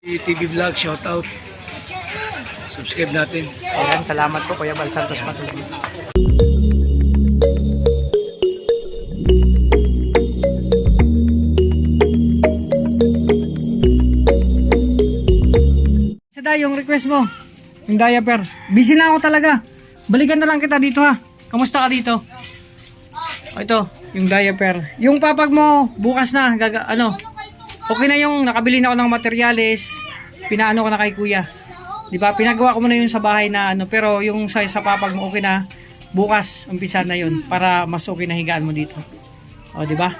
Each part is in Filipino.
TV Vlog, shout out. Subscribe natin. Ayan, salamat po Kuya Bal Santos Patuloy. Sada, yung request mo, yung diaper. Busy lang ako talaga. Balikan na lang kita dito ha. Kamusta ka dito? O, ito, yung diaper. Yung papag mo, bukas na. Okay na yung nakabili na ako ng materyales. Pinaano ko na kay kuya. Di ba? Pinagawa ko muna yun sa bahay na ano. Pero yung sa papag mo okay na. Bukas, umpisa na yun. Para mas okay na higaan mo dito. O, di ba?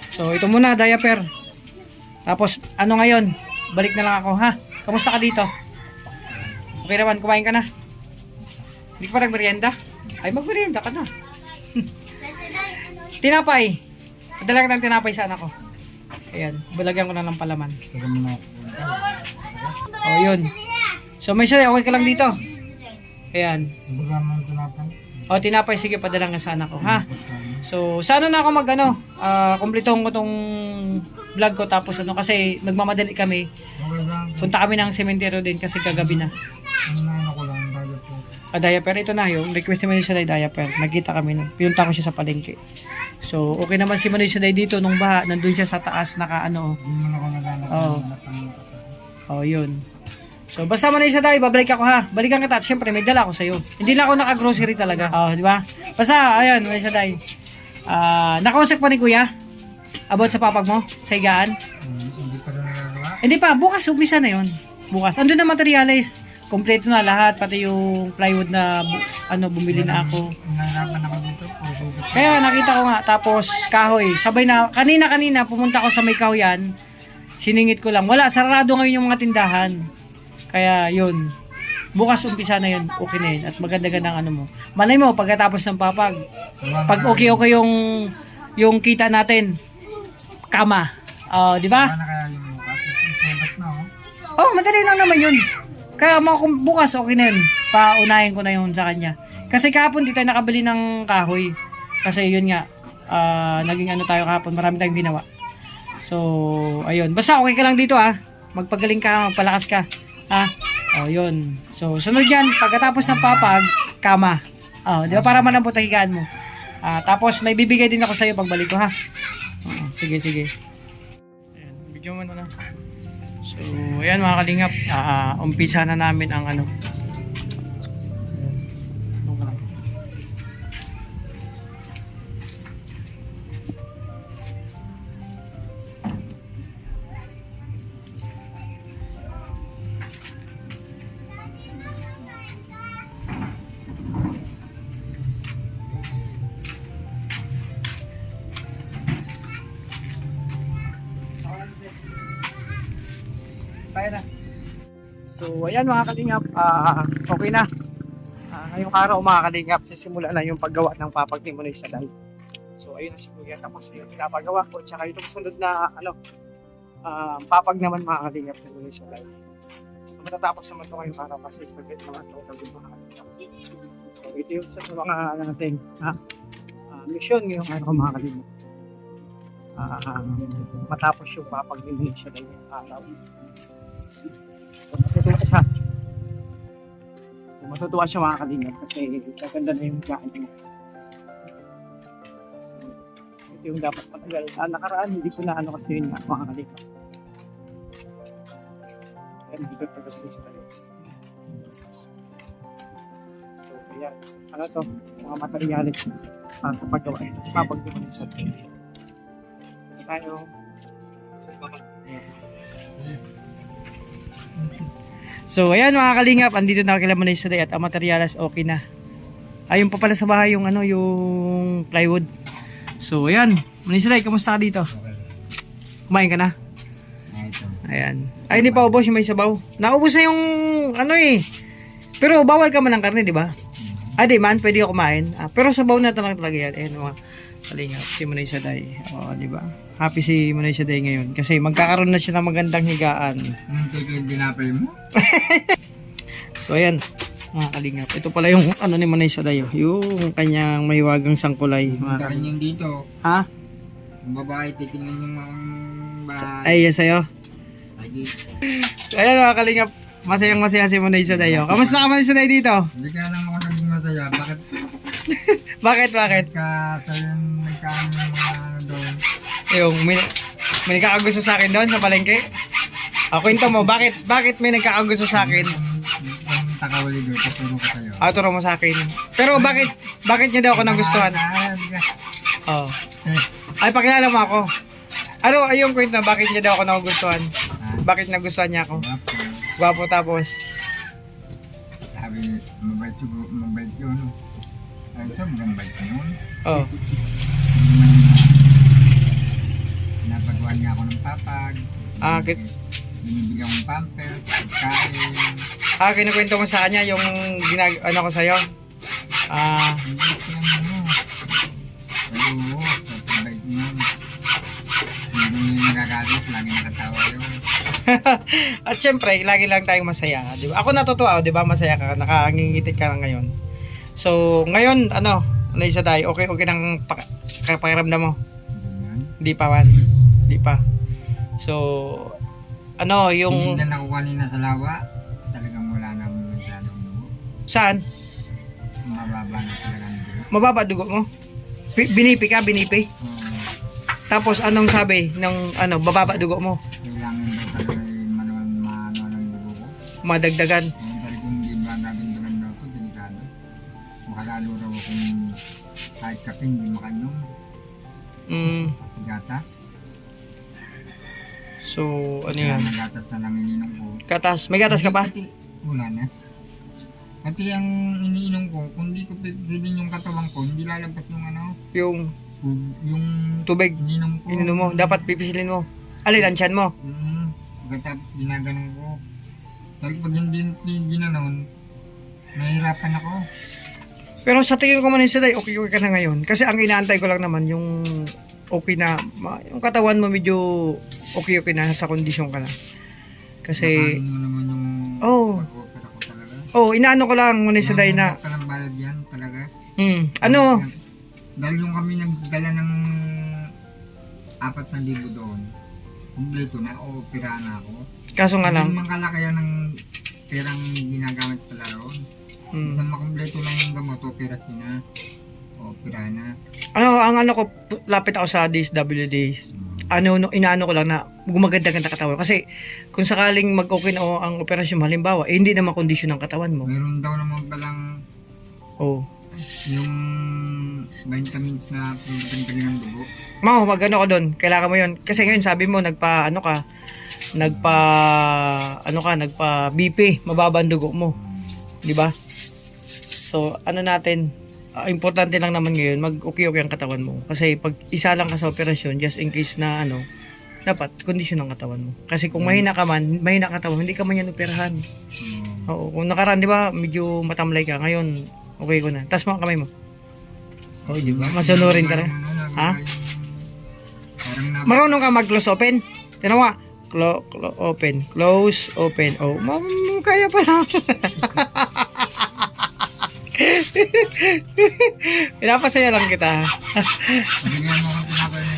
So, ito muna, diaper. Tapos, ano ngayon? Balik na lang ako, ha? Kamusta ka dito? Okay naman, kumain ka na? Hindi ka pa nagmerienda? Ay, magmerienda ka na. Tinapay. Padala ka ng tinapay sa anak ko. Ayan, balagyan ko na ng palaman. Oh, yun. So, may siya, okay ka lang dito. Ayan. O, tinapay, sige, padala nga sa anak ko, ha? So, sana na ako kumplituhin ko tong vlog ko, tapos kasi nagmamadali kami. Punta kami ng sementeryo din kasi kagabi na. Diaper, ito na yung request naman siya na diaper. Nagkita kami nun. Pinunta ko siya sa palengke. So, okay naman si Manoy Saday dito nung baha. Nandun siya sa taas, Oh, yun. So, basta Manoy Saday, babalik ako ha. Balikan kita. At syempre, may dala ako sa'yo. Hindi lang ako naka-grocery talaga. Oh, di ba? Basta, ayun, Manoy Saday. Nakausap pa ni Kuya? About sa papag mo? Sa higaan? Hindi pa. Bukas, umpisa na yun. Bukas. Andun na materials. Kompleto na lahat, pati yung plywood na bumili na ako. Kaya nakita ko nga, tapos kahoy. Sabay na, kanina pumunta ko sa may kahoyan, siningit ko lang. Wala, sarado ngayon yung mga tindahan. Kaya yun, bukas umpisa na yun, okay na yun. At maganda-ganda ang mo. Malay mo, pagkatapos ng papag, pag okay yung kita natin, kama. Di ba? Oh, madali lang naman yun. Kaya bukas okay na yun. Paunahin ko na yun sa kanya. Kasi kahapon di tayo nakabili ng kahoy. Kasi yun nga, naging tayo kahapon. Marami tayong ginawa. So, ayun. Basta okay ka lang dito ha. Magpagaling ka, magpalakas ka. Ha? Yun. So, sunod yan. Pagkatapos ng papag, kama. Di ba? Para malambot ang higaan mo. Tapos may bibigay din ako sa'yo pagbalik ko ha. Sige. Ayan, video mo na. So, ayan mga kalingap, umpisa na namin ang kaya na. So, ayan mga kalingap, okay na. Ngayong araw mga kalingap, sisimula na yung paggawa ng papag ni Manoy Saday. So, ayun na si Kuya, tapos yung pinapagawa ko, tsaka itong sunod na papag naman mga kalingap ni Manoy Saday. So, matatapos naman ito ngayong araw kasi forget naman ito mga kalingap. So, ito yung sa mga natin, mission ngayong araw mga kalingap. Matapos yung papag ni Manoy Saday ngayong araw. Matutuwa siya mga kalingap kasi kaganda na yung gaan niya. Ito yung dapat matagal. Nakaraan hindi ko na kasi yun mga kalingap. Kaya hindi ko tagas ko sa kayo. So kaya mga materialis sa paggawa. Papaggawa sa atin. Tayo. So, ayan mga kalingap, andito na kila Manoy Saday at ang materialas okay na. Ayun pa pala sa bahay yung yung plywood. So, ayan. Manoy Saday, kamusta ka dito? Kumain ka na? Ayan. Ay, hindi pa ubos yung may sabaw. Naubos na yung Pero bawal ka man ng karne, di ba? Di man, pwede ako kumain. Pero sabaw na talaga yan. Ayan mga kalingap, si Manoy Saday. Di ba? Happy si Manoy Saday ngayon kasi magkakaroon na siya ng magandang higaan. Tigil dinapay mo? So ayan mga kalingap, ito pala yung ni Manoy Saday, yung kanyang mahiwagang sangkulay. Rin yung dito. Ha? Yung babae titingnan yung mga bahay. Ay, yes sa'yo. Lagi. So, ayan mga kalingap. Masayang masaya si Manay Sadayo. Kamusta ka Manay Saday dito? Hindi ka lang ako naging masaya. Bakit Bakit? ka tayong nagkaan ng mga ano doon? Yung may nagkakagusto sa akin doon sa palengke? Kwento mo, bakit may nagkakagusto sa akin? Yung takawali doon, tuturo ko sa'yo. Turo mo sa akin. Pero bakit niya daw ako nagustuhan? Oh. Ay, pakilala mo ako. Ano, yung kwento na bakit niya daw ako nagustuhan? Bakit nagustuhan niya ako? Gwapo tapos. Sabi, mabait yun. Ay, sobrang bait yun. Oh. Napagawa niya ako ng papag. Binibigyan kong pamper, pagkain. Kinukwento mo sa kanya yung ano ko sa'yo? Hindi ko lang ano. Pero, sobrang bait yun. Hindi nagagalit, lagi nakatawa yun. At syempre, lagi lang tayong masaya, di ba? Ako natutuwa, di ba? Masaya ka, nakangingiti ka na ngayon. So, ngayon, ano isa tayo, okay nang pakiramdam mo? Hindi pa man. Hindi pa. So, ano, yung... Tinignan ako kanina sa lawa, talagang wala naman masyadong dugo. Saan? Mababa na talagang dugo. Mababa dugo mo? Binipi ka, binipi? Tapos, anong sabi ng, bababa dugo mo? Kailangan daw talaga maano ng dugo ko. Madagdagan. Dahil kung hindi ba nagdagan daw ito, delikado. Makalalo raw kung kahit kape hindi makainom. Gata. So, ano yan? Kaya gatas na lang ininom ko. Gatas. May gatas ka pa? Wala na. Pati ang iniinom ko, kung hindi ko pipilin yung katawan ko, hindi lalabas yung ano, Yung yung tubig. ininom ko. Ininom mo. Dapat pipisilin mo. Alin, ang tiyan mo. Pagkatapos ginaganon ko. Dahil pag hindi ginanon, nahihirapan ako. Pero sa tingin ko man sila, okay ka na ngayon. Kasi ang inaantay ko lang naman, yung okay na, yung katawan mo medyo okay na, sa kondisyon ka na. Kasi, Makain mo naman yung pag-opera ko talaga. inaano ko lang muna sa day na, Ka ng bayad yan talaga. ano, Dahil yung kami nagdala ng 4,000 doon, kumpleto na, opera na ako. kaso nga lang, Hindi man kalakayan ng perang ginagamit pala roon. Isang makumpleto lang yung gamot, opera na. Opera na. ang ano ko, lapit ako sa DSWD, inaano ko lang na gumaganda-ganda katawan. Kasi, kung sakaling mag-okay na ang operasyon, halimbawa, hindi na makondisyon ang katawan mo. Meron daw naman palang yung vitamins na pinagpili ng dugo. Magano ko doon. Kailangan mo 'yon. Kasi ngayon sabi mo nagpa BP, mababa ang dugo mo. 'Di ba? So, natin, importante lang naman ngayon mag-okay ang katawan mo. Kasi pag isa lang ka sa operasyon, just in case na dapat kondisyon ang katawan mo. Kasi kung mahina ka katawan, hindi ka man yan operahan. Oo, kung nakaraan, 'di ba, medyo matamlay ka. Ngayon, okay ko na. Tas mo ang kamay mo. Di ba? Masunurin ka na. Ha? Marunong ka mag-close open? Tinawa. Open. Close, open. Kaya pala. Pinapasaya lang kita. Bigyan mo kung tinapay mo.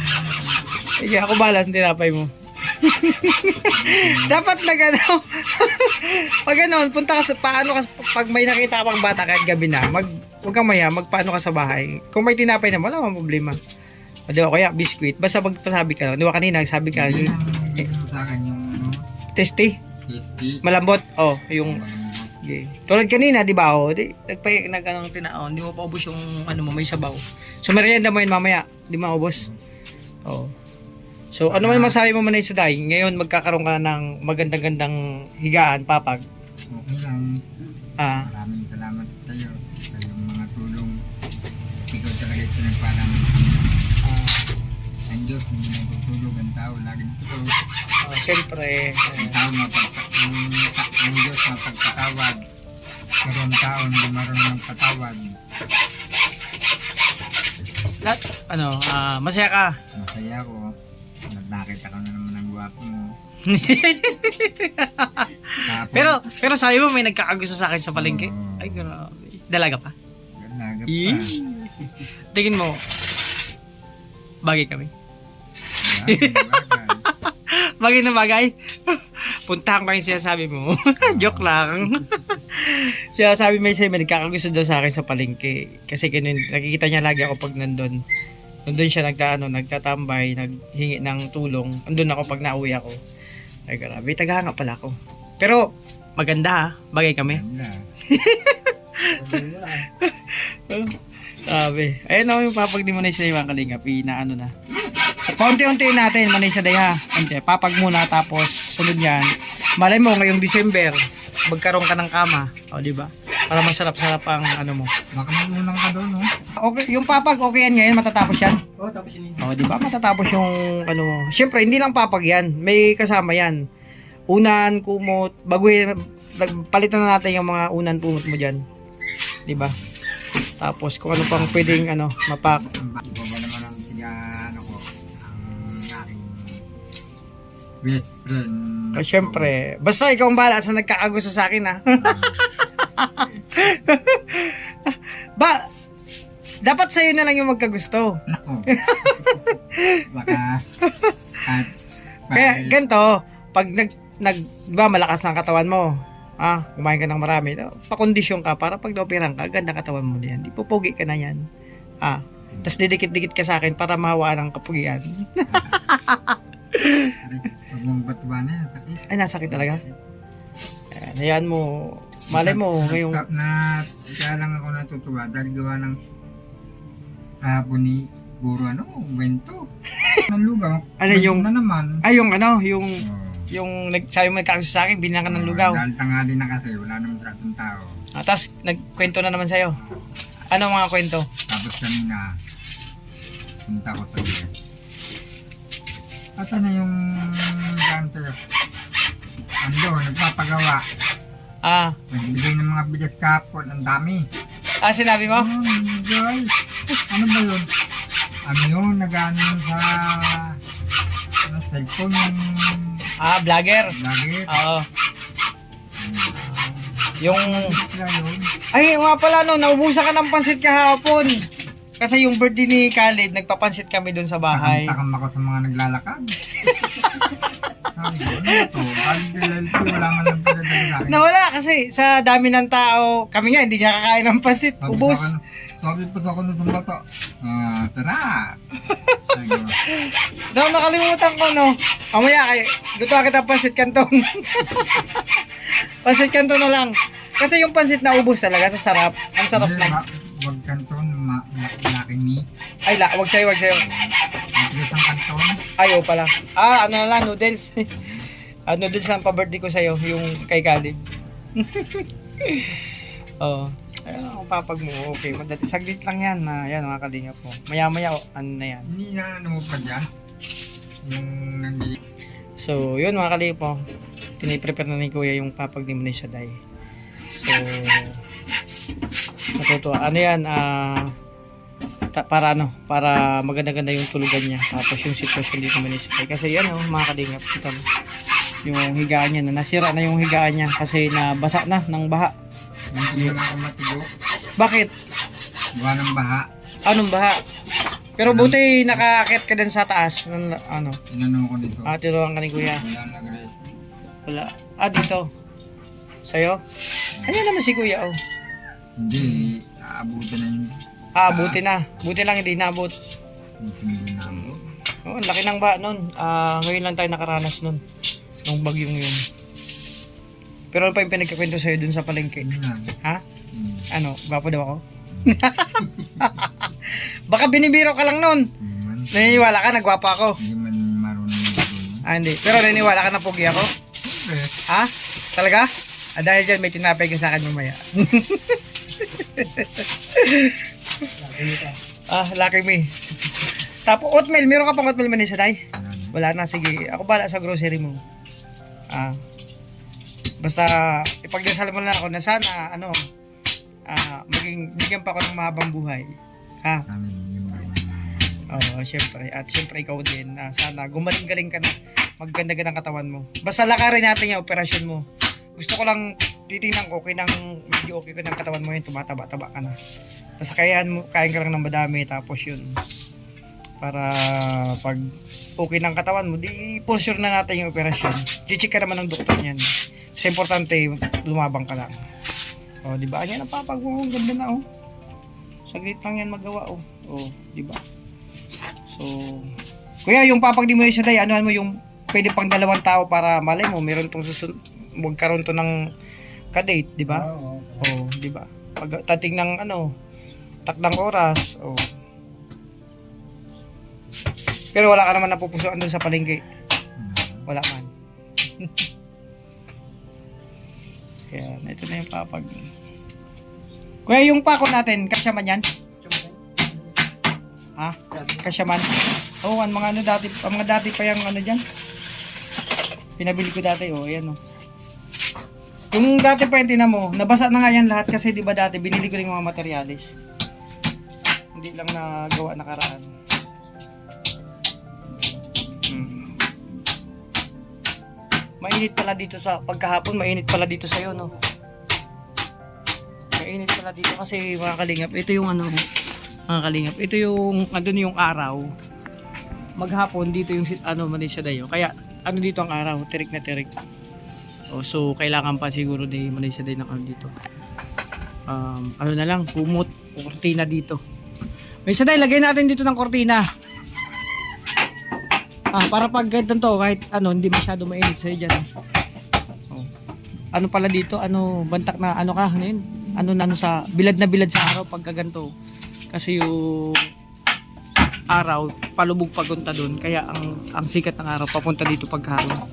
Sige, ako balas ng tinapay mo. Dapat na gano'n. Pag gano'n, punta ka sa pag may nakita ka pang bata kahit gabi na, huwag kang maya, magpaano ka sa bahay. Kung may tinapay na, wala mang problema. O diba, kaya biscuit, basta magpasabi ka lang. Diba kanina, sabi ka, Hindi sa akin yung tasty, tasty. malambot. Yung, okay. Tulad kanina, di ba, nag-anong tinaon, di mo pa ubos yung, may sabaw. So, merienda mo yun mamaya, di maubos. So, ano man masabi mo man sa day? Ngayon, magkakaroon ka na ng magandang-gandang higaan, papag. Okay lang. Maraming salamat sa iyo sa iyong mga tulong. Ikaw talaga ito nagparang ang Diyos, hindi nagtutulog ang tao. Laging tulog. Siyempre. Ang tao ang Diyos mapagpatawad. Pero ang tao hindi marunong patawad. Masaya ka? Masaya ko. Nakita ko na naman ang gwapo mo. pero sabi mo may nagkakagusto sa akin sa palengke. Ay, grabe. Dalaga pa? Dalaga pa. Tingin mo, bagay kami. Bagay. Bagay na bagay. Puntahan ko yung sinasabi mo. Joke lang. Sinasabi may sa'yo, may nagkakagusto daw sa akin sa palengke. Kasi nakikita niya lagi ako pag nandun. Nandun siya nagtatambay, naghingi ng tulong. Andun ako pag nauwi ako. Ay grabe, tagahanga pala ako. Pero maganda ha, bagay kami. Ganda. Sabi. Ayun ako yung papag ni Manay sa mga kalingap. Inaano na. Paunti-unti natin, Manay sa day ha. Unti. Papag muna tapos sunod yan. Malay mo ngayong December, magkaroon ka ng kama. O diba? Para masarap-sarap ang ano mo. Baka magulang ka doon, no? Okay, yung papag okay yan ngayon, matatapos yan. Oo, tapos yun. O diba? Matatapos yung ano mo. Siyempre, hindi lang papag yan. May kasama yan. Unan, kumot, baguhin, palitan na natin yung mga unan, kumot mo dyan. Diba? Tapos kung ano pang pwedeng ano, mapak. Iba ba naman ang ano ko, ang aking best friend. Siyempre, basta ikaw ang bahala sa nagkakagusto sa akin ha. Dapat sa'yo na lang yung magkagusto. Nako. Baka, at, Kaya ganito, pag diba malakas ang katawan mo, kumain ka ng marami, pakondisyon ka para pag naoperang ka, ganda katawan mo yan. Di pupugi ka na yan. Tapos didikit-dikit ka sa akin para mahawaan ang kapugian. pag mong batuba na yan, sakit. Ay, nasakit talaga. Ayan mo, malay mo, ngayong... Kaya lang ako natutuwa dahil gawa ng hapon ni Guro, bento. Ng lugaw. Ano yung... Na naman. Ay, yung ano, yung... Oh. Yung sabi mo nagkakagusto sa akin, binila ka ng lugaw. Dahil tanghali na kasi, wala namang tratong tao. Tapos nagkwento na naman sa'yo. Ano mga kwento? Tapos kanina, punta ko sa iyo. At ano yung daan sa'yo? Ando, nagpapagawa. Nagbigay ng mga bigas kapon, ang dami. Sinabi mo? Guys, ano ba yun? Ano yun, nag-ano sa cellphone yung Vlogger. vlogger. Oo. Yung... Sila yun. Ay, nga pala no, naubusan ka ng pansit kahapon. Kasi yung birthday ni Khalid, nagpapansit kami doon sa bahay. Takam ako sa mga naglalakad. Sabi ko, ano to? Khalid wala man lang pinadala sa akin. Nawala kasi sa dami ng tao. Kami nga, hindi niya kakain ng pansit. Ubus. Sabi pa ako nung bata. Tara. Sabi ko, Daw, nakalimutan ko, no? Mamaya, luto kita pansit kanton. Pansit kanton na lang. Kasi yung pansit na ubos talaga sa sarap. Ang sarap hindi, lang. Wag kanton, malaki ni. Ay, wag sa'yo, wag sa'yo. Matigas ang kanton. Ayaw pala. Ano na lang, noodles. Noodles lang pa-birthday ko sa'yo, yung kay Khalid. Oo. Ayun, ang papag mo, okay. Madali, saglit lang yan. Yan, mga kalingap mo. Maya-maya, ano na yan. Hindi na ano mo pa dyan. Yung nandili. So, yun mga kalingap mo. Piniprepare na ni Kuya yung papag ni Munay Saday. So, natutuwa. Ano yan, para maganda-ganda yung tulugan niya. Tapos yung sitwasyon dito Munay Saday. Kasi yan, mga kalingap. Ito, yung higaan niya, nasira na yung higaan niya kasi nabasa na ng baha. Hindi na ako matigo. Bakit? Gawa ng baha. Anong baha? Pero buti nakakit ka din sa taas. Ano? Inano ko dito. Tinuruan ka ni Kuya. Wala nag-rest. Wala. Dito. Sa'yo? Ayan naman si Kuya, oh. Hindi, aabutan na yun. Buti na. Buti lang hindi naabot. Hindi na abot. Oh, laki ng baha nun. Ngayon lang tayo nakaranas nun. Nung bagyong yun. Pero ano pa yung pinagkakwento sa'yo dun sa palengke? Hindi na. Ha? Ano? Gwapo daw ako? Baka binibiro ka lang nun. Hindi man. Naniniwala ka, nagwapo ako. Hindi man marunong mag-gulong. Hindi. Pero naniniwala ka na pogi ako? Siyempre. Ha? Talaga? Dahil dyan may tinapay ka sa akin mamaya. Lucky me. Tapos oatmeal, meron ka pang oatmeal man sa day? Wala na, sige. Ako bala sa grocery mo. Basta ipagdasal mo lang ako na sana bigyan pa ako ng mahabang buhay. Ha? Amin. Yung Oo, syempre. At syempre ikaw din. Sana gumaling-galing ka na. Maganda-ganda ang katawan mo. Basta lakarin natin yung operasyon mo. Gusto ko lang titingnan ko medyo okay ko ng katawan mo yun, tumataba-taba ka na. Basta kain ka lang ng madami, tapos yun. Para pag okay ng katawan mo, di for sure na natin yung operasyon. I-check ka naman ng doktor niyan. Kasi importante, lumabang ka lang. O, di ba? Ayan ang papag mo. Ganda na, oh. Saglit lang yan magawa, oh. O, di ba? So, kuya, yung papag di mo siya day, anuhan mo yung pwede pang 2 tao para malay mo, meron tong magkaroon to ng kadate, di ba? Oo. O, di ba? Pag tating ng takdang oras, o. Pero wala ka naman napupusuan doon sa palengke. Wala man. Kaya, ito na yung papag. Kuya, yung pako natin, kasya man yan? Ha? Kasya man? Oo, ang mga ang mga dati pa yung dyan. Pinabili ko dati, ayan, Yung dati pa yung tinan mo, nabasa na nga yan lahat kasi di ba dati, binili ko rin mga materialis. Hindi lang nagawa nakaraan. Mainit pala dito sa pagkahapon, mainit pala dito sa iyo, no. Mainit pala dito kasi mga kalingap, ito yung mga kalingap, ito yung andun yung araw. Maghapon dito yung Malaysia Dayo. Kaya dito ang araw, tirik na tirik. So kailangan pa siguro di Malaysia Dayo ng dito. Na lang, kumot, kortina dito. Malaysia Dayo, lagay natin dito ng kortina. Para pag ganito, kahit hindi masyado mainit sa'yo dyan. Ano pala dito, bantak na ka, sa bilad na bilad sa araw pagka ganito. Kasi yung araw, palubog pagunta doon. Kaya ang sikat ng araw, papunta dito pagkahapon.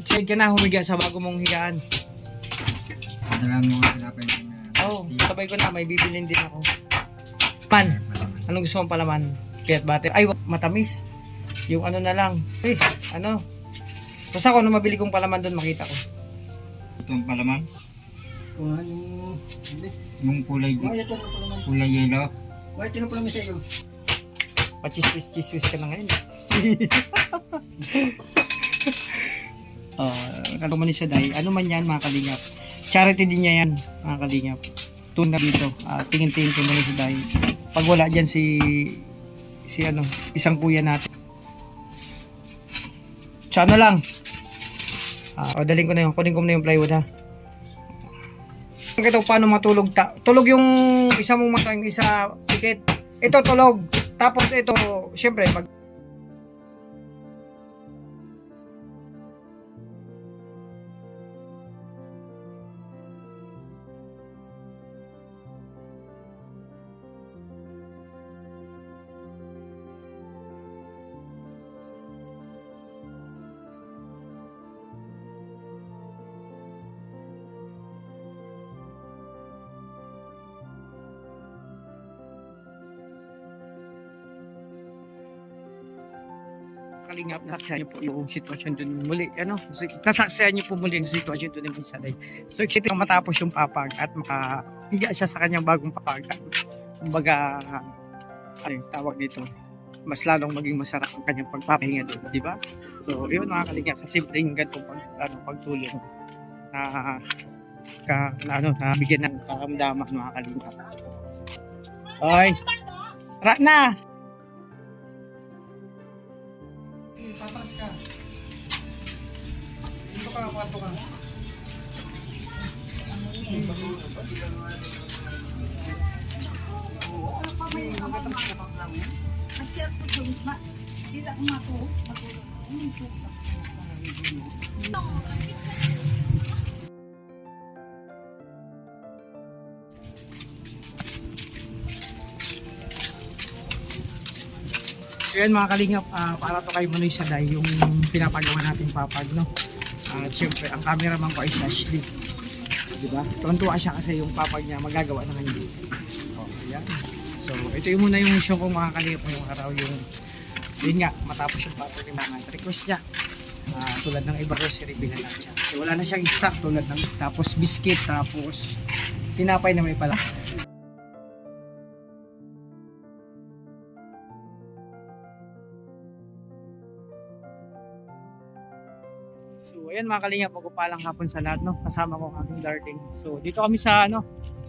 Excited ka na humiga sa bago mong higaan. Dalan mo nga tinapay Sabay ko na, may bibilin din ako. Man, anong gusto mong palaman? Peanut butter. Ay, matamis. Yung na lang. Basta ako, mabili kong palaman doon, makita ko. Itong palaman? Yung kulay kulay yellow. Ito na palaman sa iyo. Pa-chiswis ka na ngayon. Man siya dahil. Ano man yan, mga kalingap. Charity din niya yan, mga kalingap. Tuna dito. Tingin-tingin ko man siya dahil. Pag wala dyan si isang kuya natin. So lang. Daling ko na yun. Kunin ko na yung plywood, ha. Ito paano matulog. Tulog yung isa mong mata, yung isa pikit. Ito tulog. Tapos ito, syempre, kalingap, nasaksihan niyo po yung sitwasyon doon muli. Nasaksihan niyo po muli yung sitwasyon doon ng isa day. So, excited ko matapos yung papag at makahiga siya sa kanyang bagong papag. Kumbaga, tawag dito, mas lalong maging masarap ang kanyang pagpapahinga doon, di ba? So, yun mga kalingap, sa simpleng ganitong pagtulong na bigyan ng karamdaman mga kalingap. Hoy! Na! Patras ka. Dito ka, pato ka. Pasti ako dun, tidak matulog. So yan mga kalingap, para to kay Manoy Saday, yung pinapagawa natin papag, no? At syempre, ang cameraman ko ay si Ashley. Diba? Tuwan-tuwa siya kasi yung papag niya magagawa na ngayon. Ayan. So, ito yung muna yung show ko mga kalingap ngayong araw, yun nga, matapos yung papag ni mga request niya. Tulad ng iba grocery binala siya. So, wala na siyang stock tulad ng tapos biscuit, tapos tinapay na may pala. So, ayan mga kalingap, magpapalang hapon sa lahat, no? Kasama ko ang aking darling. So, dito kami sa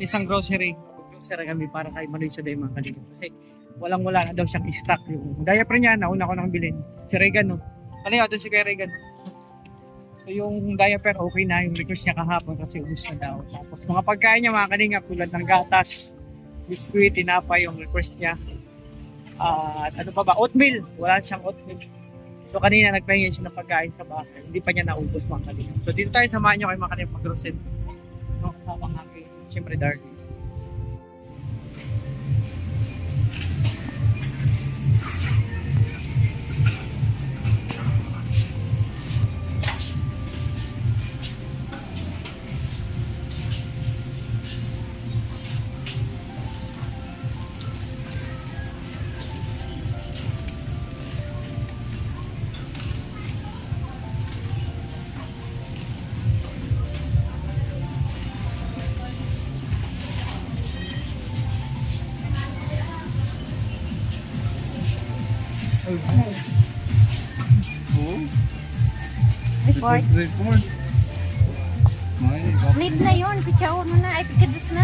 isang grocery. mag-grocery kami para kay Manoy Saday mga kalingap. Kasi wala na daw siyang stock. Yung diaper niya, nauna ko nang bilhin. Si Regan, no? Kanina doon si kay Regan. So yung diaper, okay na. Yung request niya kahapon kasi ubus na daw. Tapos mga pagkain niya mga kalingap, tulad ng gatas, biskuit, tinapay yung request niya. At ano pa ba? Oatmeal. Wala siyang oatmeal. So kanina nagpahingi siya ng pagkain sa bahay. Hindi pa niya naubos mga kalingap. So dito tayo, samahan niyo kay mga kalingap mag-grocery. No, kasama ng aking, siyempre Darby. Report. Late na yun. Pichaw mo na. Ay, pikadus na.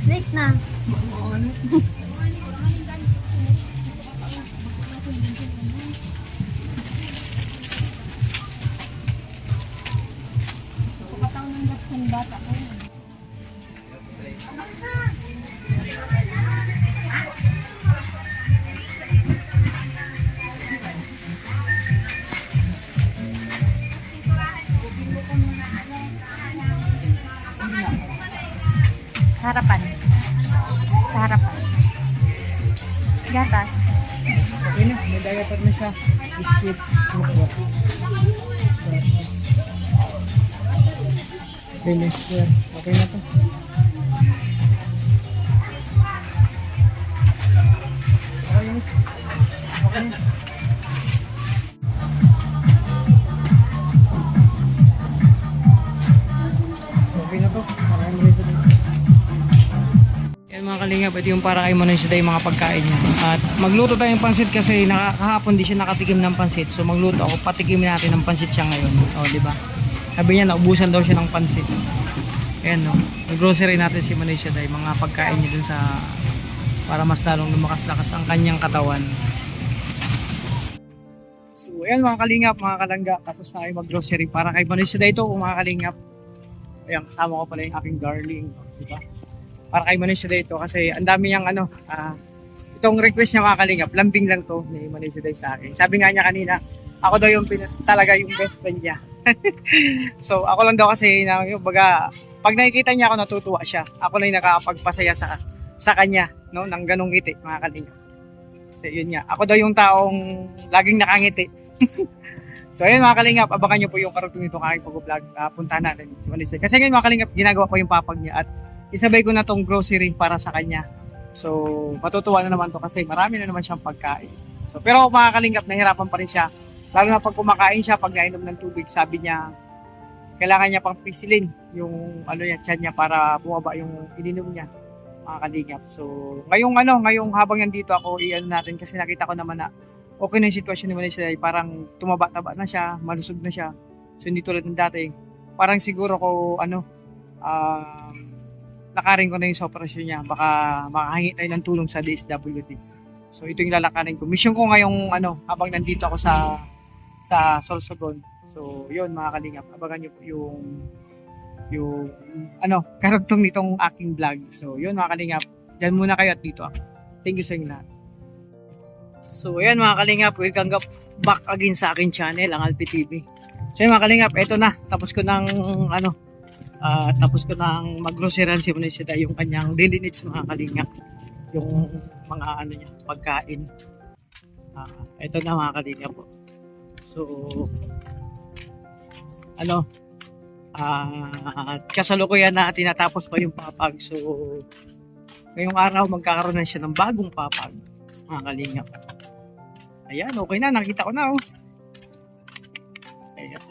Late na. Kapataw ng gatong bata ko. Sa harapan. Sa harapan. Gatas. Okay na, may diaper na siya. Biscuit. Finish yan. Okay na to. Okay na. Okay na. Okay na to. Maraming rin sa dito. Yan mga kalingap, ito yung para kay Manoy Saday mga pagkain niya. At magluto tayong pansit kasi kahapon di siya nakatikim ng pansit. So magluto ako, patikimin natin ng pansit siya ngayon. O, di ba? Sabi niya, naubusan daw siya ng pansit. Ayan, no? Mag-grocery natin si Manoy Saday, mga pagkain niya dun sa para mas lalong lumakas-lakas ang kanyang katawan. So, ayan mga kalingap, mga kalangga. Tapos na kayo mag-grocery para kay Manoy Saday ito, mga kalingap. Ayan, kasama ko pala yung aking darling. Di ba? Para kay Manoy Saday ito kasi ang dami niyang itong request niya mga kalingap, lambing lang to ni Manoy Saday sa akin. Sabi nga niya kanina, ako daw yung talaga yung best friend niya. So ako lang daw kasi baga, pag nakikita niya ako natutuwa siya. Ako lang yung nakakapagpasaya sa kanya, no, ng ganong ngiti mga kalingap. So yun nga, ako daw yung taong laging nakangiti. So ayun mga kalingap, abangan niyo po yung karating nito aking pag-vlog. Puntahan natin si Manoy Saday. Kasi ngayon mga kalingap, ginagawa ko yung papag niya at isabay ko na tong grocery para sa kanya. So, matutuwa na naman to kasi marami na naman siyang pagkain. So, pero mga kalingap, nahirapan pa rin siya. Lalo na pag kumakain siya, pag nainom ng tubig, sabi niya, kailangan niya pang pisilin yung tiyan niya para bumaba yung ininom niya, mga kalingap. So, ngayong habang nandito ako, iyan natin kasi nakita ko naman na okay na yung sitwasyon ni Manoy Saday. Parang tumaba-taba na siya, malusog na siya. So, hindi tulad ng dati. Parang siguro ko, lakarin ko na yung sa operasyon niya. Baka makahingi tayo ng tulong sa DSWD. So ito yung lalakarin ko. Mission ko ngayong habang nandito ako sa Sorsogon. So yun mga kalingap, abangan niyo po yung karugtong nitong aking vlog. So yun mga kalingap, dyan muna kayo at dito ako. Thank you sa inyo lahat. So ayan mga kalingap, welcome back again sa aking channel, ang Alpi TV. So yun mga kalingap, eto na, tapos ko ng mag-grocery si Manoy Saday yung kanyang daily needs mga kalingap, yung mga niya, pagkain. Ito na mga kalingap po. So kasalukuyan na tinatapos pa yung papag. So ngayong araw magkakaroon na siya ng bagong papag mga kalingap. Ayan, okay na, nakita ko na ayan.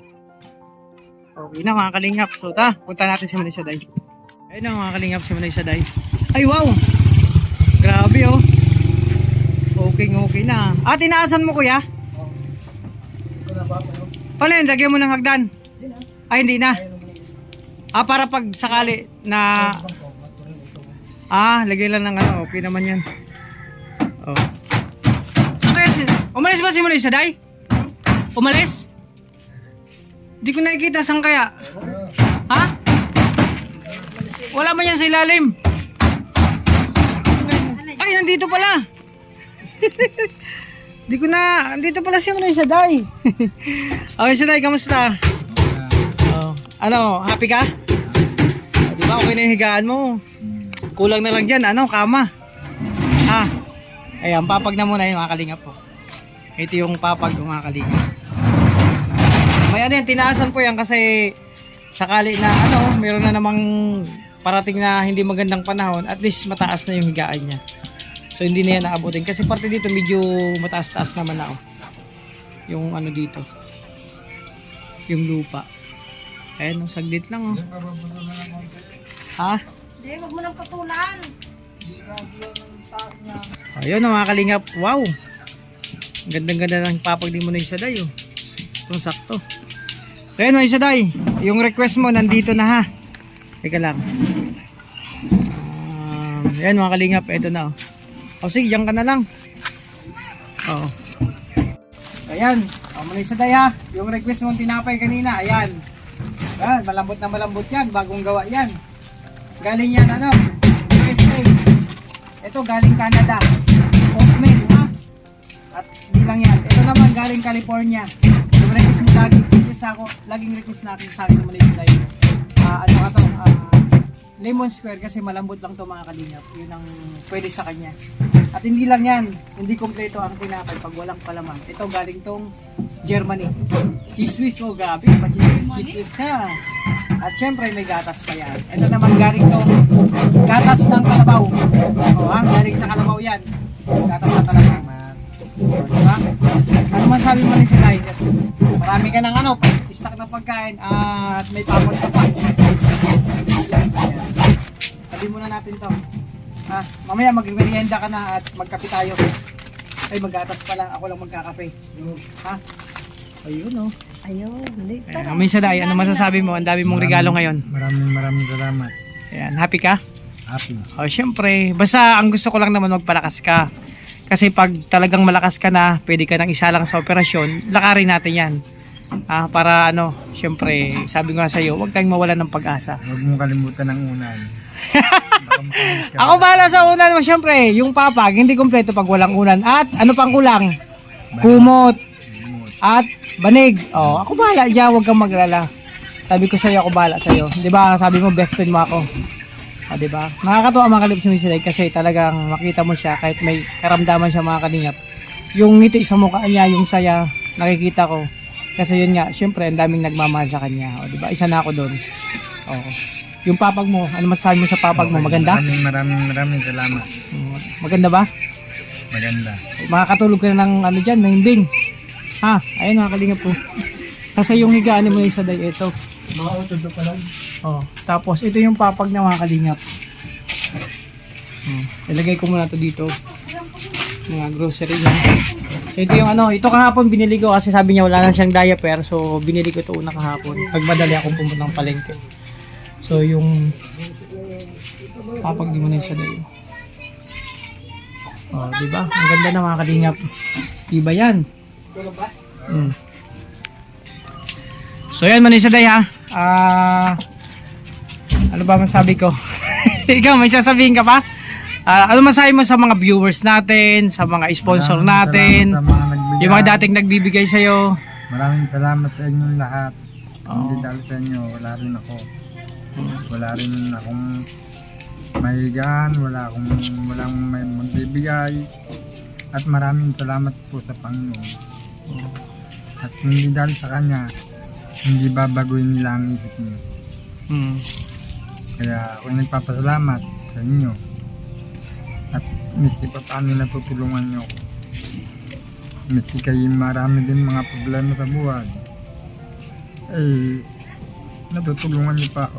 Okay na mga kalingap. So punta natin si Manoy Saday. Ayun na mga kalingap, si Manoy Saday. Ay wow! Grabe Okay na. Tinaasan mo kuya? Paano yun? Lagyan mo ng hagdan? Ay hindi na. Para pag sakali na Lagay lang ng ano, okay naman yan. Oh. Saan kaya umalis ba si Manoy sa day? Umalis? Di ko nakikita, saan kaya? Ha? Wala man yan sa ilalim. Ay, nandito pala. Di ko na, nandito pala si Manoy sa day. Okay, sa day, kamusta? Oh. Ano, happy ka? Di ba, okay na yung higaan mo. Kulang na lang dyan, ano, kama. Ayan, papag na muna yung mga kalingap po. Ito yung papag ng mga kalingap. May ano yan, tinaasan po yan kasi sakali na ano, meron na namang parating na hindi magandang panahon, at least mataas na yung higaan niya. So hindi na yan naabutin kasi parte dito medyo mataas-taas naman na yung ano dito. Yung lupa. Ayan, saglit lang Ha? Hindi, wag mo nang patulan. Ayun mga kalingap, wow! Ang gandang-ganda ng papag din mo na yung saday, oh. Itong sakto. So ayun mga saday, yung request mo nandito na ha. Teka lang. Ayan mga kalingap, ito na, oh. O sige, diyan ka na lang. Oo. Ayan, muna yung saday ha. Yung request mong tinapay kanina, ayan. Ayan, malambot na malambot yan, bagong gawa yan. Galing yan ano, USA. Ito galing Canada. Oatmeal ha. At hindi lang yan. Ito naman galing California. Yung request mo laging request natin sa akin naman yung tayo. Ano ka to? Lemon square kasi malambot lang to mga kalingap. Yun ang pwede sa kanya. At hindi lang yan. Hindi kompleto ang tinapay pag walang palaman. Ito galing tong Germany. Cheese oh grabe. Cheese ka. At syempre may gatas pa yan. Ito naman galing tong gatas ng kalabaw. Galing sa kalabaw yan. Gatas ng kalabaw. Diba? Ano man sabi mo rin si Lai? Marami ka ng ano, stock na pagkain at may papag ka pa. Sabi muna natin to. Mamaya mag-merienda ka na at magkape tayo. Ay maggatas pala, ako lang magkakape. Ayun oh. Ayun, hindi. May saday, ano masasabi mo? Ang dami mong regalo ngayon. Maraming salamat. Ayan, happy ka? Happy. Syempre, basta ang gusto ko lang naman magpalakas ka. Kasi pag talagang malakas ka na, pwede ka nang isa lang sa operasyon, lakarin natin yan. Para ano, syempre, sabi ko nga sa'yo, huwag tayong mawalan ng pag-asa. Huwag mong kalimutan ang unan. Ako bahala sa unan mo, syempre, yung papag, hindi kompleto pag walang unan. At ano pang kulang? Kumot. At banig. Ako bahala dyan, huwag kang maglala. Sabi ko sa'yo, ako bahala sa'yo. Di ba, sabi mo, best friend mo ako. Di ba? Nakakatuwa mga kalip sumisilay kasi talagang makita mo siya kahit may karamdaman siya mga kalingap. Yung ngiti sa mukha niya, yung saya, nakikita ko. Kasi yun nga, syempre, ang daming nagmamahal sa kanya. Di ba? Isa na ako doon. Yung papag mo, ano masasabi mo sa papag mo? Maganda? Maraming salamat. Maganda ba? Maganda. Makakatulog ka na ng ano dyan, mahimbing. Ayun mga kalingap po. Kasi yung higaan mo yung sa day, ito. Makakatulog pa lang. Tapos ito yung papag na mga kalingap. Ilagay ko muna to dito. Mga grocery niya. So ito yung ano, ito kahapon binili ko kasi sabi niya wala na siyang diaper. So binili ko ito una kahapon. Pagmadali akong pumunta ng palengke. So yung papag di mo na sa day. Diba? Ang ganda na mga kalingap. Iba yan. So yan man isa day ha. Ano ba masabi ko? Ikaw may sasabihin ka pa? Ano masabi mo sa mga viewers natin, sa mga sponsor natin, yung mga dating nagbibigay sa'yo? Maraming salamat sa inyong lahat. Hindi dahil sa inyo, wala rin ako. Wala rin akong mahigaan, walang may magbibigay. At maraming salamat po sa Panginoon. At hindi dahil sa Kanya, hindi babaguhin nila ang isip niyo. Kaya ako nagpapasalamat sa inyo. At misi pa paano natutulungan niyo ako. Misi kayo marami din mga problema sa buhay. Natutulungan niyo pa ako.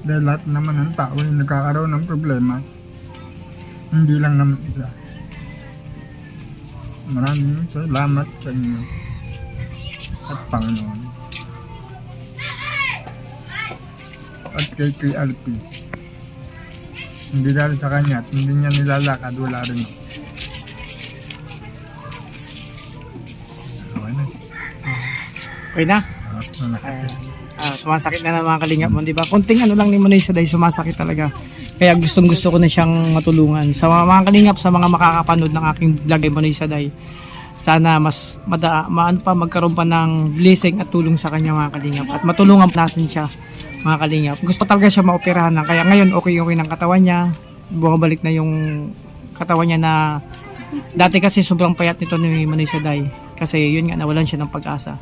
Dahil lahat naman ng tao ay nagkakaroon ng problema. Hindi lang naman isa. Maraming salamat sa inyo at Panginoon. At kay Alpi. Hindi dahil sa kanya at hindi niya nilalakad, wala rin. Okay na. Okay na? Sumasakit na ng mga kalingap mo, di ba? Konting ano lang ni Manoy Saday, sumasakit talaga. Kaya gustong gusto ko na siyang matulungan. Sa mga kalingap, sa mga makakapanood ng aking vlog ay Manoy Saday, sana mas magkaroon pa ng blessing at tulong sa kanya mga kalingap. At matulungan natin siya mga kalingap. Gusto talaga siya maoperahan na. Kaya ngayon okay ng katawan niya. Bumabalik na yung katawan niya na dati kasi sobrang payat nito ni Manoy Saday. Kasi yun nga, nawalan siya ng pag-asa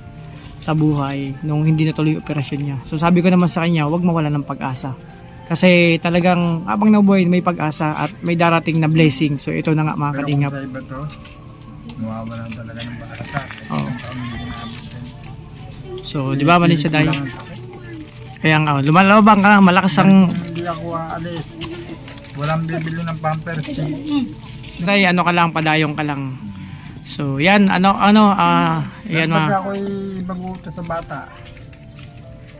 sa buhay nung hindi natuloy yung operasyon niya. So sabi ko naman sa kanya, huwag mawala ng pag-asa. Kasi talagang habang nabuhay may pag-asa at may darating na blessing. So ito na nga mga Pero kalingap. kung sa iba to, mawawalan talaga ng pag-asa. Oo. Isang taon hindi naabot din. So di ba Manoy Saday? Kulang ang sakit. Kaya nga, lumalabang ka, malakas ang... Hindi ako aalis. Walang bibili ng pampers. Day, ano ka lang, padayong ka lang. So yan, yan Yan mga... pag ako'y baguto sa bata,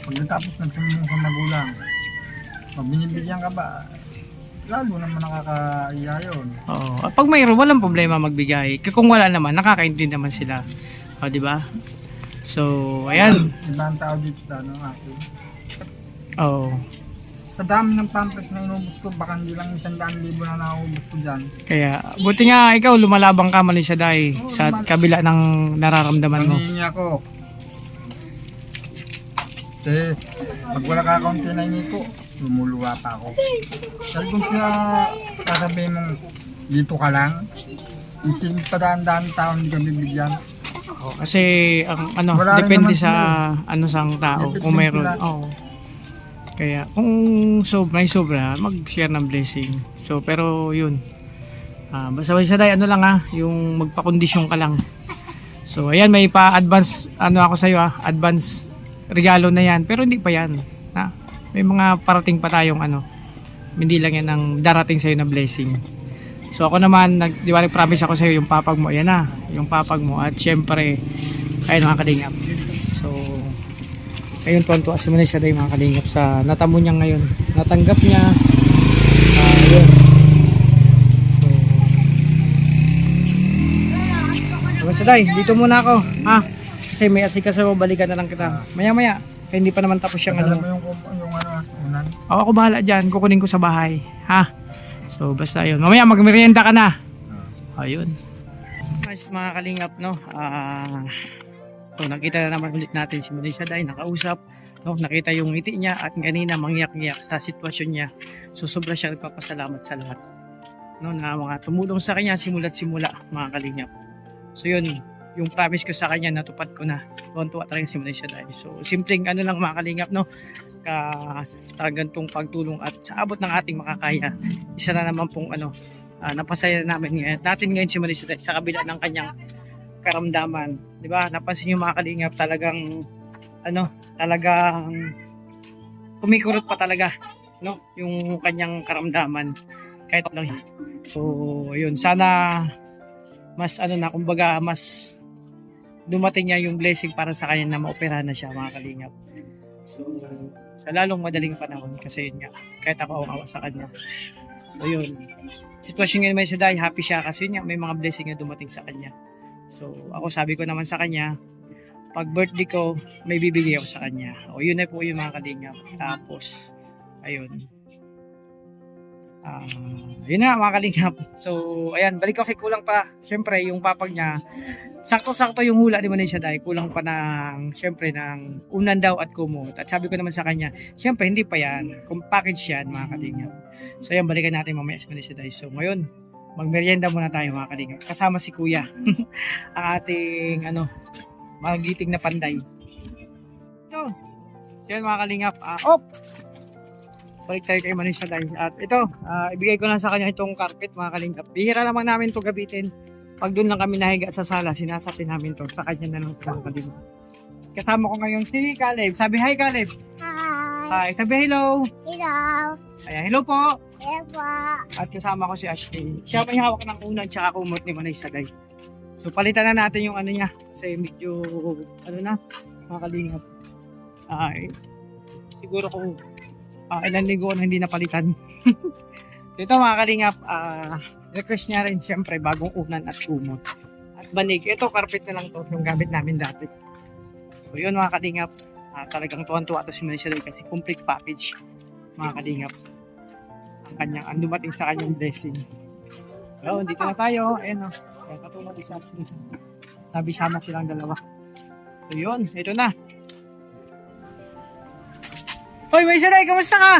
pagkatapos nagsumbong sa magulang, pag binibigyan ka ba, lalo naman nakakaiya yun. Oo. At pag mayroon, walang problema magbigay. Kung wala naman, nakakaintindi naman sila. O, di ba? So, ayan. Ibang tao dito sa akin. Oo. Sa dami ng pampers na inubos ko, baka hindi lang 100,000 na naubos ko dyan. Kaya, buti nga ikaw, lumalabang ka Manoy Saday sa kabila ng nararamdaman mo. Nangihingi ako. Kasi, pag wala ka kaunti na hingi ko, lumuluwa pa ako. Dahil kung siya sasabihin mong dito ka lang, itin pa daan-daan tao hindi ka bibigyan. Oo, kasi, ang Wala rin depende naman sa, sila sang tao, Depende kung mayroon. sila. Oo. Kaya, kung sobra, mag-share ng blessing. So, pero, yun. Basta Manoy Saday, lang yung magpakondisyon ka lang. So, ayan, may pa-advance, ako sa'yo advance regalo na yan. Pero hindi pa yan. May mga parating pa tayong hindi lang yan ang darating sa'yo na blessing. So, ako naman, nag-promise ako sa'yo yung papag mo. Ayan na, yung papag mo. At syempre, ayun mga kalingap. So, ayun, tuwan-tuwa si Manoy Saday mga kalingap sa natamo niya ngayon. Natanggap niya. Ayun. So, Manoy Saday, dito muna ako. Kasi may asikaso, balikan na lang kita. Maya-maya. Kaya hindi pa naman tapos siyang Alam mo yung unan? Ako bahala dyan. Kukunin ko sa bahay. So, basta yun. Mamaya, magmerienda ka na. Ayun. Guys, mga kalingap, no? So, nakita na naman ulit natin si Manoy Saday, nakausap, no? Nakita yung ngiti niya at kanina mangyak-ngyak sa sitwasyon niya. So, sobra siya nagpapasalamat sa lahat, no? Na mga tumulong sa kanya simula't simula, mga kalingap. So, yun, yung promise ko sa kanya, natupad ko na. Tuwan-tuwa talaga si Manoy Saday. So, simpleng lang mga kalingap, no? Gantong pagtulong at sa abot ng ating makakaya. Isa na naman pong napasaya namin ngayon si Manoy Saday sa kabila ng kanyang karamdaman, di ba? Napansin niyo mga kalingap, talagang kumikurot pa talaga, no? Yung kanyang karamdaman kahit lang. So, yun, sana mas kumbaga mas dumating niya yung blessing para sa kanya na maoperahan na siya mga kalingap. So, sa lalong madaling panahon kasi yun nga, kahit ako awa sa kanya. So, yun. Sitwasyon ngayon may Saday, happy siya kasi yun nga, may mga blessing na dumating sa kanya. So, ako sabi ko naman sa kanya, pag birthday ko, may bibigay ako sa kanya. O, yun na po yung mga kalingap. Tapos, ayun. Yun na mga kalingap. So, ayan, balik ako kay kulang pa. Siyempre, yung papag niya, sakto-sakto yung hula ni Manoy Saday. Kulang pa siyempre, ng unan daw at kumot. At sabi ko naman sa kanya, siyempre, hindi pa yan. Kung package yan, mga kalingap. So, ayan, balikan natin mamaya si Manoy Saday. So, ngayon, magmerienda muna tayo mga kalingap. Kasama si Kuya. Ang ating, magiting na panday. Ito. Yan mga kalingap. Balik tayo kay Manoy Saday. At ito, ibigay ko na sa kanya itong carpet mga kalingap. Bihira lamang namin ito gabitin. Pag doon lang kami nahiga sa sala, sinasabi namin to sa kanya na lang ito mga kalingap. Kasama ko ngayon si Caleb. Sabi hi Caleb. Hi. Hi. Sabi hello. Hello. Ayan, hello po. Hello po. At kasama ko si Ashley. Siya may hawak ng unan tsaka kumot ni Manoy Saday. So palitan na natin yung niya. Kasi medyo, mga kalingap. Siguro kung ilang linggo na hindi napalitan. So ito mga kalingap, request niya rin siyempre bagong unan at kumot. At banig, ito carpet na lang to yung gamit namin dati. So yun mga kalingap, talagang tuwan-tuwa to si Manisha Day kasi complete package mga kalingap. Ang dumating sa kanyang blessing. So dito na tayo, ayun o. Kaya katulad isa sabi sama silang dalawa. So yun, ito na. Hoy Manisha Day, kamusta ka?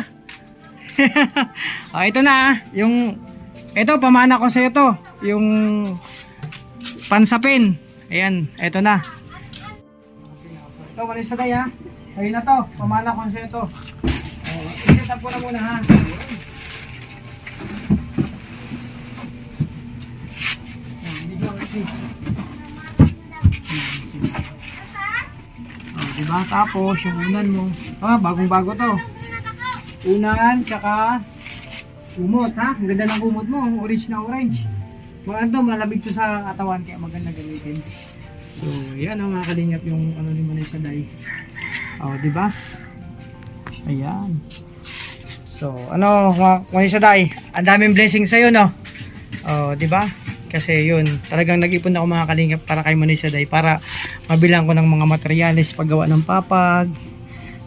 Ito na ito pamana ko sa iyo to, yung pansapin. Ayan, ito na. Ito Manisha Day ha. Ayun na to, pamana ko sa iyo to. I-set up ko na muna ha. Diba? Tapos yung unan mo, bagong-bago to. Unan, tsaka kumot ha. Ang ganda ng kumot mo, orange na orange. Maganda, malamig to sa katawan kaya maganda gamitin. So, yan ang mga kalingap yung ano ni Manisha Day. Diba? Ayan. So, Manisha Day, ang daming blessing sa'yo, no? Diba? Kasi yun, talagang nag-ipon ako mga kalingap para kay Manisha Day para mabilang ko ng mga materyales paggawa ng papag.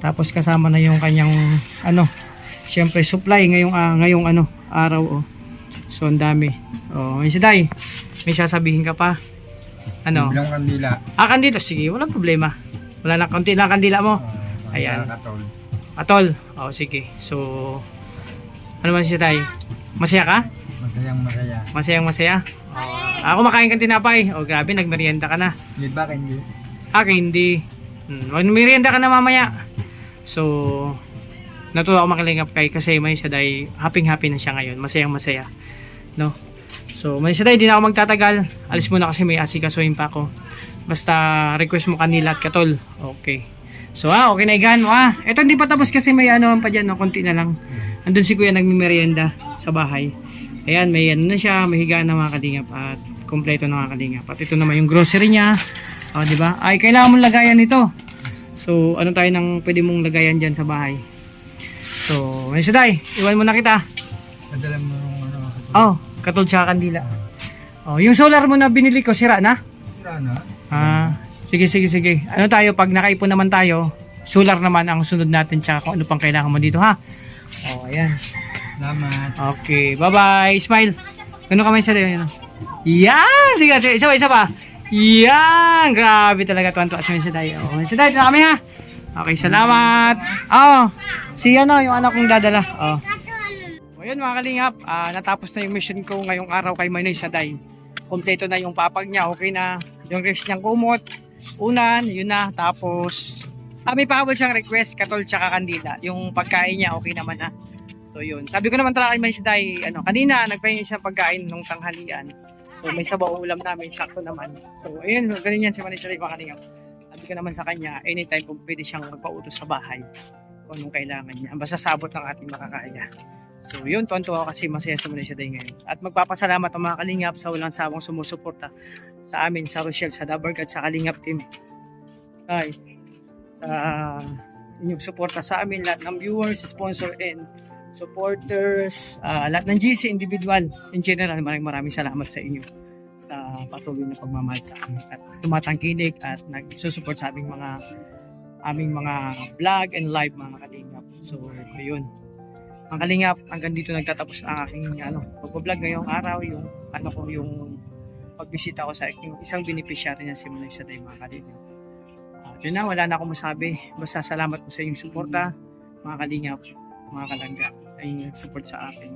Tapos kasama na yung kanyang syempre supply ngayong araw. So ang dami. Manisha Day, may sasabihin ka pa? Bilang kandila. Kandila, sige, walang problema. Wala na, konti lang kandila mo. Ayan. Atol. Sige. So Manisha Day, masaya ka? Masayang masaya. Ako makain kang tinapay. Grabe, nagmerienda ka na. Hindi ba hindi? Hindi. Magmerienda ka na mamaya. So, natuwa ako makilingap kasi Manisha Day, happy na siya ngayon. Masayang masaya. No? So, Manisha Day, di na ako magtatagal. Alis muna kasi may asikasuhin pa ako. Basta request mo kanila at katol. Okay. So, okay na igan mo. Ito hindi pa tapos kasi may pa dyan. Konti na lang. Andun si kuya nagmimerienda sa bahay. Ayan, may na siya, may higaan na mga kalingap at kompleto na mga kalingap. At ito naman yung grocery niya. Diba? Ay, kailangan mong lagayan ito. So, tayo nang pwede mong lagayan dyan sa bahay. So, Manisha Day, iwan mo na kita. Padala mo yung katol siya kandila. Yung solar mo na binili ko, sira na? Sira na? Sige. Tayo, pag nakaipon naman tayo, solar naman ang sunod natin tsaka kung ano pang kailangan mo dito ha. Ayan. Salamat. Okay, bye-bye. Smile. Ganun ka Manisha Day. Yan! Sige, isa pa. Yan! Grabe talaga tuwan-tuwa si Manisha Day. Manisha Day, ito na kami ha. Okay, salamat. Si yung anak kong dadala. Ayun mga kalingap, natapos na yung mission ko ngayong araw kay Manisha Day. Kompleto na yung papag niya, okay na. Yung rest niyang kumot, unan, yun na. Tapos, may pahabol siyang request, katol tsaka kandila. Yung pagkain niya, okay naman na. So yun, sabi ko naman talaga kay Manisha Day, kanina nagpahingi siya pagkain nung tanghalian. So may sabaw ulam namin, sakto naman. So ayun, ganun yan si Manisha Day mga kalingap. Sabi ko naman sa kanya, anytime kung pwede siyang magpautos sa bahay kung anong kailangan niya. Basta sabot ng ating makakaya. So yun, tuwan-tuwa kasi masaya sa Manisha Day ngayon. At magpapasalamat ang mga kalingap sa walang sawang sumusuporta sa amin, sa Rochelle, sa Dabarg at sa Kalingap team. Ay, sa inyong suporta sa amin, lahat ng viewers, sponsor, and supporters, lahat ng GC individual in general, maraming salamat sa inyo sa patuloy na pagmamahal sa amin at tumatangkilik at nagsusupport sa aming mga vlog and live mga kalingap. So ayun mga kalingap, hanggang dito nagtatapos ang aking pag-vlog ngayong araw, yung pagbisita ko sa isang beneficiary niya si Manisha Day mga kalingap. Yun na, wala na akong masabi, basta salamat po sa inyong suporta mga kalingap, mga kalangga, sa inyong support sa akin.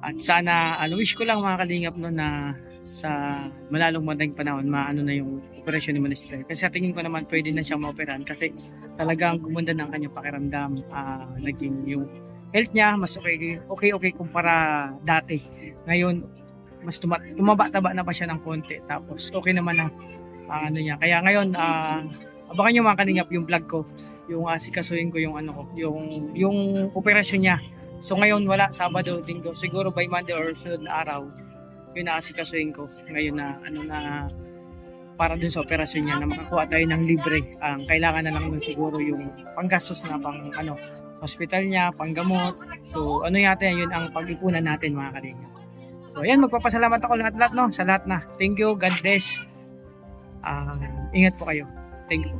At sana, wish ko lang mga kalingap na sa malalong madaling panahon, maano na yung operasyon ni Manisha Day. Kasi sa tingin ko naman, pwede na siyang maoperahan kasi talagang gumanda ng kanyang pakiramdam. Naging yung health niya, mas okay kumpara dati. Ngayon, mas tumaba-taba na pa siya ng konti. Tapos, okay naman ang niya. Kaya ngayon, abangan nyo mga kalingap yung vlog ko. Yung asikasuhin ko yung yung operasyon niya. So ngayon wala, Sabado, Linggo, siguro by Monday or sunod na araw, yun na asikasuhin ko. Ngayon na para dun sa operasyon niya na makakuha tayo ng libre. Ang kailangan na lang dun siguro yung panggastos na sa hospital niya, panggamot. So, ano yata yun ang pag-ipunan natin mga kalinga. So, ayan, magpapasalamat ako lahat-lahat, no? Sa lahat na. Thank you, God bless. Ingat po kayo. Thank you.